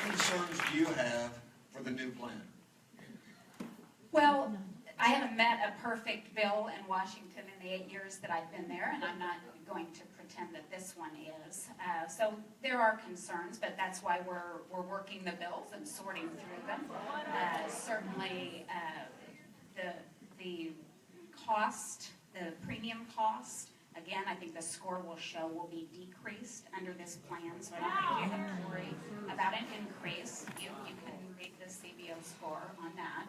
concerns do you have for the new plan? Well, I haven't met a perfect bill in Washington in the 8 years that I've been there, and I'm not going to pretend that this one is. So there are concerns, but that's why we're working the bills and sorting through them. Certainly, the cost, the premium cost, again, I think the score will show will be decreased under this plan, so I don't think you have to worry about an increase. You can read the CBO score on that.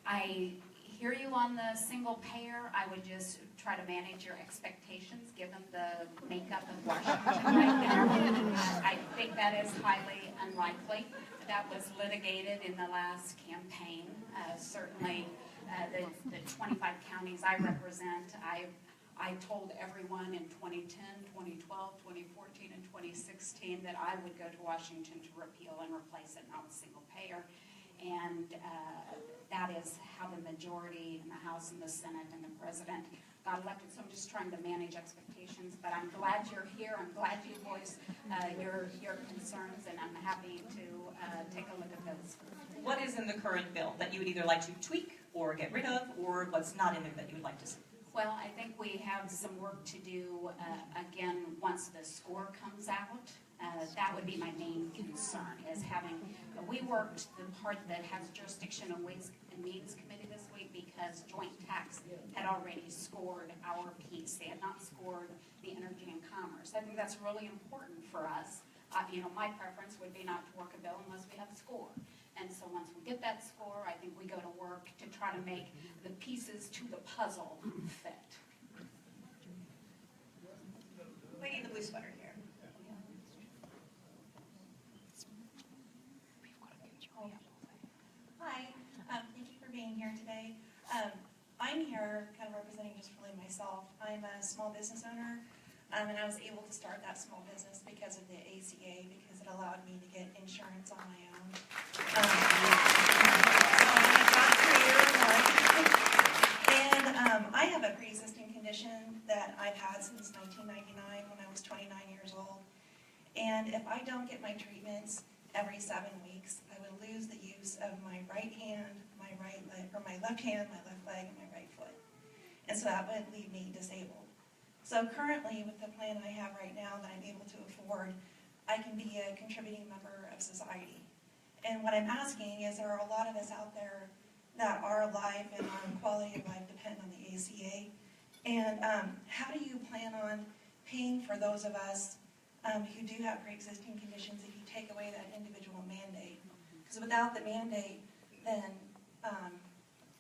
I hear you on the single payer. I would just try to manage your expectations given the makeup of Washington right now. I think that is highly unlikely. That was litigated in the last campaign. Certainly, the 25 counties I represent, I told everyone in 2010, 2012, 2014, and 2016 that I would go to Washington to repeal and replace it, not a single payer. And that is how the majority in the House and the Senate and the President got elected. So I'm just trying to manage expectations. But I'm glad you're here. I'm glad you voiced your concerns, and I'm happy to take a look at those. What is in the current bill that you would either like to tweak or get rid of, or what's not in there that you would like to see? Well, I think we have some work to do, again, once the score comes out. That would be my main concern, is having, we worked the part that has jurisdiction on Ways and Means Committee this week because Joint Tax had already scored our piece. They had not scored the Energy and Commerce. I think that's really important for us. My preference would be not to work a bill unless we have a score. And so once we get that score, I think we go to work to try to make the pieces to the puzzle fit. Lady in the blue sweater here. Hi, thank you for being here today. I'm here kind of representing just really myself. I'm a small business owner, and I was able to start that small business because of the ACA, because it allowed me to get insurance on my own. So I got here, and I have a pre-existing condition that I've had since 1999 when I was 29 years old. And if I don't get my treatments every 7 weeks, I would lose the use of my right hand, my right leg, or my left hand, my left leg, and my right foot. And so that would leave me disabled. So currently, with the plan I have right now that I'm able to afford, I can be a contributing member of society. And what I'm asking is, there are a lot of us out there that our life and our quality of life depend on the ACA. And how do you plan on paying for those of us who do have pre-existing conditions if you take away that individual mandate? Because without the mandate, then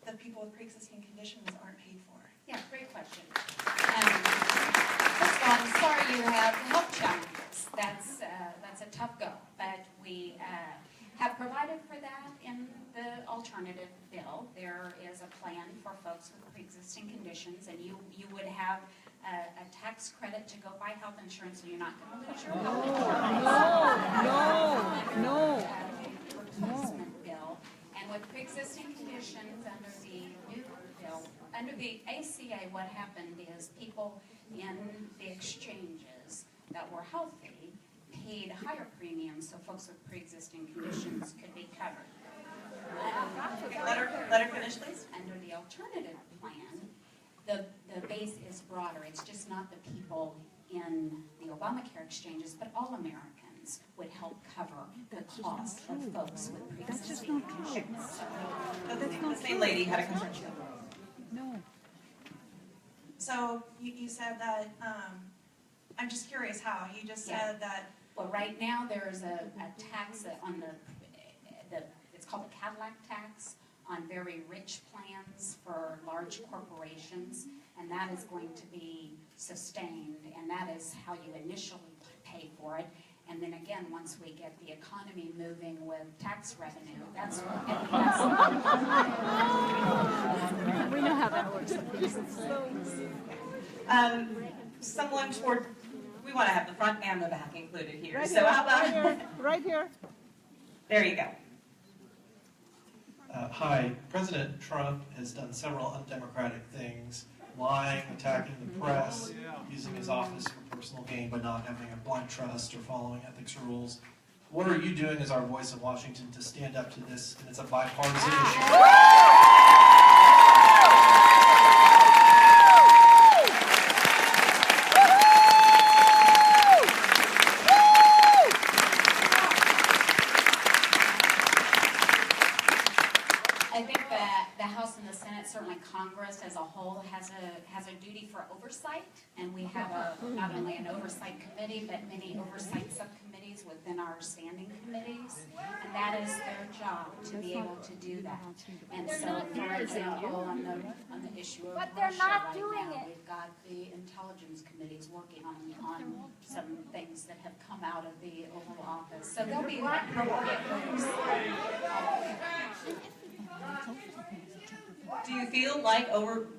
the people with pre-existing conditions aren't paid for. Yeah, great question. First of all, I'm sorry you have health challenges. That's a tough go, but we have provided for that in the alternative bill. There is a plan for folks with pre-existing conditions, and you would have a tax credit to go buy health insurance, so you're not going to lose your health insurance. No. Replacement bill, and with pre-existing conditions under the new bill, under the ACA, what happened is people in the exchanges that were healthy paid higher premiums, so folks with pre-existing conditions could be covered. Let her finish, please. Under the alternative plan, the base is broader. It's just not the people in the Obamacare exchanges, but all Americans would help cover the cost of folks with pre-existing conditions. The same lady had a concern. No. So you said that, I'm just curious how. You just said that. Well, right now there's a tax on it's called the Cadillac tax on very rich plans for large corporations, and that is going to be sustained, and that is how you initially pay for it. And then again, once we get the economy moving with tax revenue, that's we know how that works. Someone toward, we want to have the front and the back included here. Right so here, how about right here. There you go. Hi, President Trump has done several undemocratic things, lying, attacking the press, using his office for personal gain, but not having a blind trust or following ethics rules. What are you doing as our voice in Washington to stand up to this, and it's a bipartisan issue? I think that the House and the Senate, certainly Congress as a whole, has a duty for oversight, and we have not only an oversight committee, but many oversight subcommittees within our standing committees, and that is their job to be able to do that. And so, for example, on the issue of Russia right now, we've got the intelligence committees working on some things that have come out of the Oval Office. So there'll be appropriate oversight. Do you feel like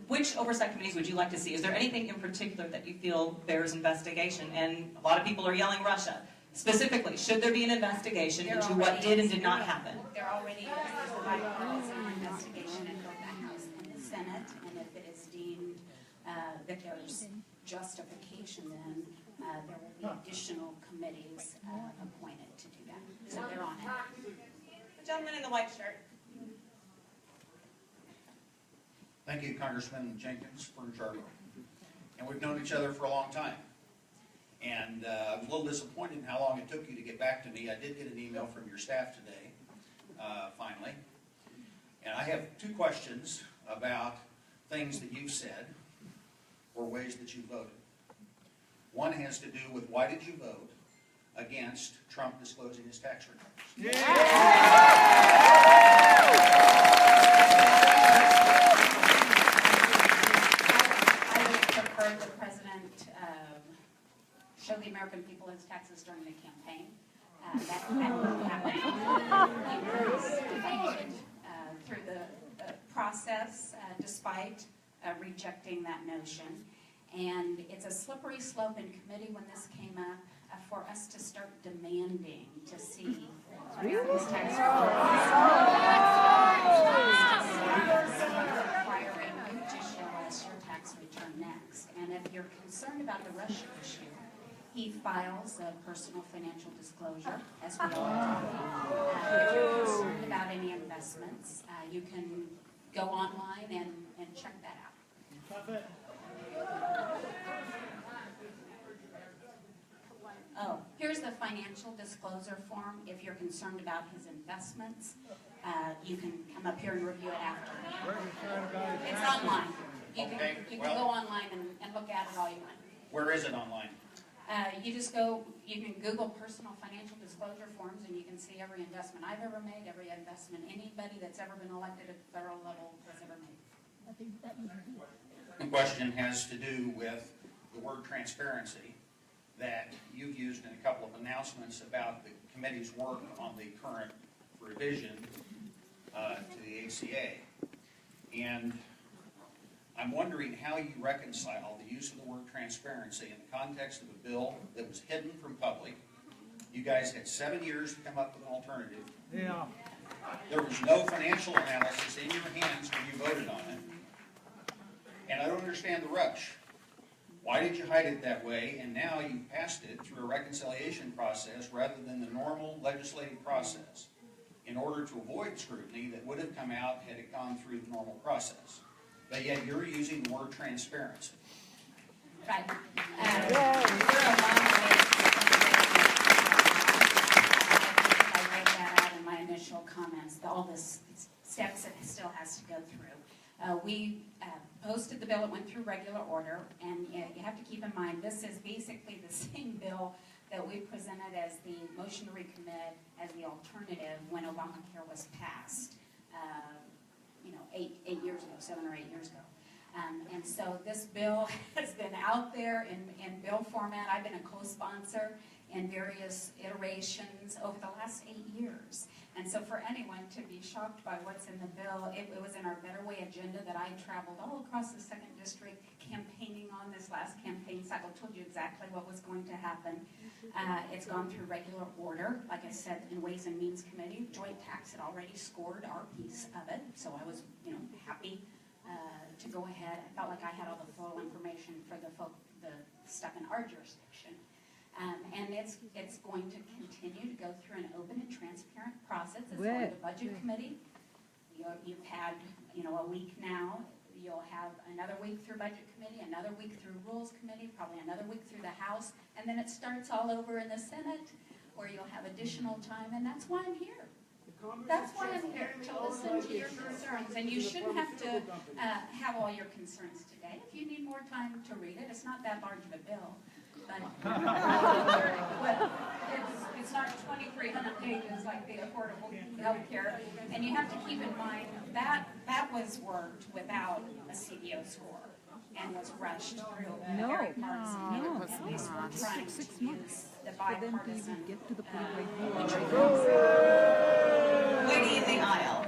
which oversight committees would you like to see? Is there anything in particular that you feel bears investigation? And a lot of people are yelling Russia. Specifically, should there be an investigation into what did and did not happen? There already is. There's a bipartisan investigation in both the House and the Senate, and if it is deemed that there's justification, then there will be additional committees appointed to do that. So they're on it. The gentleman in the white shirt. Thank you, Congressman Jenkins, for Charlie. And we've known each other for a long time. And I was a little disappointed in how long it took you to get back to me. I did get an email from your staff today, finally. And I have two questions about things that you've said or ways that you voted. One has to do with why did you vote against Trump disclosing his tax returns? I would prefer the president show the American people his taxes during the campaign. That won't happen. He was defeated through the process, despite rejecting that notion. And it's a slippery slope in committee when this came up for us to start demanding to see America's tax returns, requiring you to show us your tax return next. And if you're concerned about the Russia issue, he files a personal financial disclosure, as we all do. If you're concerned about any investments, you can go online and check that out. Oh, here's the financial disclosure form. If you're concerned about his investments, you can come up here and review it after. It's online. You can go online and look at it all you want. Where is it online? You can Google personal financial disclosure forms, and you can see every investment I've ever made, every investment anybody that's ever been elected at the federal level has ever made. The question has to do with the word transparency that you've used in a couple of announcements about the committee's work on the current revision to the ACA. And I'm wondering how you reconcile the use of the word transparency in the context of a bill that was hidden from public. You guys had 7 years to come up with an alternative. Yeah. There was no financial analysis in your hands when you voted on it. And I don't understand the rush. Why did you hide it that way? And now you passed it through a reconciliation process rather than the normal legislative process in order to avoid scrutiny that would have come out had it gone through the normal process. But yet you're using the word transparency. Right. We're a long way I laid that out in my initial comments, all the steps it still has to go through. We posted the bill, it went through regular order, and you have to keep in mind, this is basically the same bill that we presented as the motion to recommit as the alternative when Obamacare was passed, 8 years ago, 7 or 8 years ago. And so this bill has been out there in bill format. I've been a co-sponsor in various iterations over the last 8 years. And so for anyone to be shocked by what's in the bill, it was in our Better Way agenda that I traveled all across the 2nd District campaigning on this last campaign cycle, told you exactly what was going to happen. It's gone through regular order. Like I said, in Ways and Means Committee, Joint Tax had already scored our piece of it, so I was happy to go ahead. I felt like I had all the full information for the stuff in our jurisdiction. And it's going to continue to go through an open and transparent process. It's going to budget committee. You've had, a week now. You'll have another week through budget committee, another week through rules committee, probably another week through the House, and then it starts all over in the Senate, where you'll have additional time, and that's why I'm here. That's why I'm here, to listen to your concerns, and you shouldn't have to have all your concerns today. If you need more time to read it, it's not that large of a bill, but it's not 2,300 pages like the Affordable Health Care, and you have to keep in mind that was worked without a CBO score and was rushed through very partisan. No, At least we're trying to 6 use months the for them to bipartisan even get to the point where you are. Waiting in the aisle.